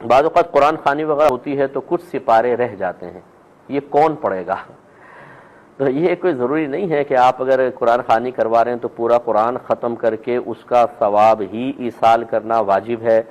بعض اوقات قرآن خوانی وغیرہ ہوتی ہے تو کچھ سپارے رہ جاتے ہیں، یہ کون پڑھے گا؟ تو یہ کوئی ضروری نہیں ہے کہ آپ اگر قرآن خوانی کروا رہے ہیں تو پورا قرآن ختم کر کے اس کا ثواب ہی ایصال کرنا واجب ہے۔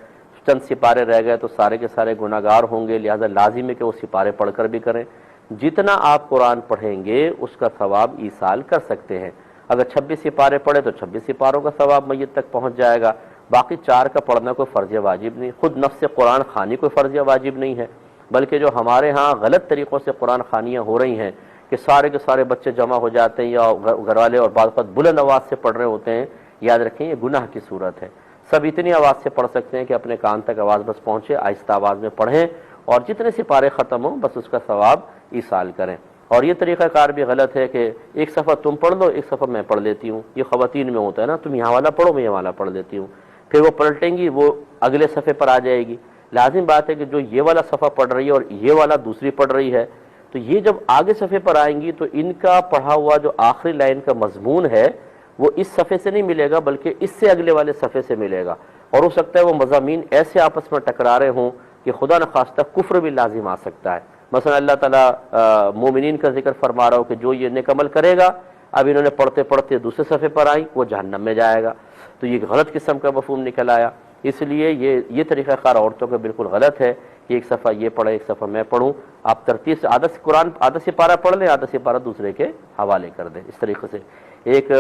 چند سپارے رہ گئے تو سارے کے سارے گناہگار ہوں گے، لہذا لازم ہے کہ وہ سپارے پڑھ کر بھی کریں۔ جتنا آپ قرآن پڑھیں گے اس کا ثواب ایصال کر سکتے ہیں۔ اگر 26 سپارے پڑھے تو 26 سپاروں کا ثواب میت تک پہنچ جائے گا، باقی 4 کا پڑھنا کوئی فرض واجب نہیں۔ خود نفس قرآن خوانی کوئی فرض واجب نہیں ہے، بلکہ جو ہمارے ہاں غلط طریقوں سے قرآن خوانیاں ہو رہی ہیں کہ سارے کے سارے بچے جمع ہو جاتے ہیں یا گھر والے اور بعض وقت بلند آواز سے پڑھ رہے ہوتے ہیں، یاد رکھیں یہ گناہ کی صورت ہے۔ سب اتنی آواز سے پڑھ سکتے ہیں کہ اپنے کان تک آواز بس پہنچے، آہستہ آواز میں پڑھیں اور جتنے سپارے ختم ہوں بس اس کا ثواب ایصال کریں۔ اور یہ طریقہ کار بھی غلط ہے کہ ایک صفحہ تم پڑھ لو، ایک صفحہ میں پڑھ لیتی ہوں، یہ خواتین میں ہوتا ہے نا، تم یہاں والا پڑھو میں یہ والا پڑھ لیتی ہوں، پھر وہ پلٹیں گی وہ اگلے صفحے پر آ جائے گی۔ لازم بات ہے کہ جو یہ والا صفحہ پڑھ رہی ہے اور یہ والا دوسری پڑھ رہی ہے تو یہ جب آگے صفحے پر آئیں گی تو ان کا پڑھا ہوا جو آخری لائن کا مضمون ہے وہ اس صفحے سے نہیں ملے گا بلکہ اس سے اگلے والے صفحے سے ملے گا، اور ہو سکتا ہے وہ مضامین ایسے آپس میں ٹکرا رہے ہوں کہ خدا نخواستہ کفر بھی لازم آ سکتا ہے۔ مثلا اللہ تعالیٰ مومنین کا ذکر فرما رہا ہو کہ جو یہ نیک عمل کرے گا، اب انہوں نے پڑھتے پڑھتے دوسرے صفحے پر آئی وہ جہنم میں جائے گا، تو یہ غلط قسم کا مفہوم نکل آیا۔ اس لیے یہ طریقہ کار عورتوں کا بالکل غلط ہے کہ ایک صفحہ یہ پڑھے ایک صفحہ میں پڑھوں، آپ ترتیب سے آدھا قرآن آدھا سپارہ پڑھ لیں، آدھا سپارہ دوسرے کے حوالے کر دیں، اس طریقے سے ایک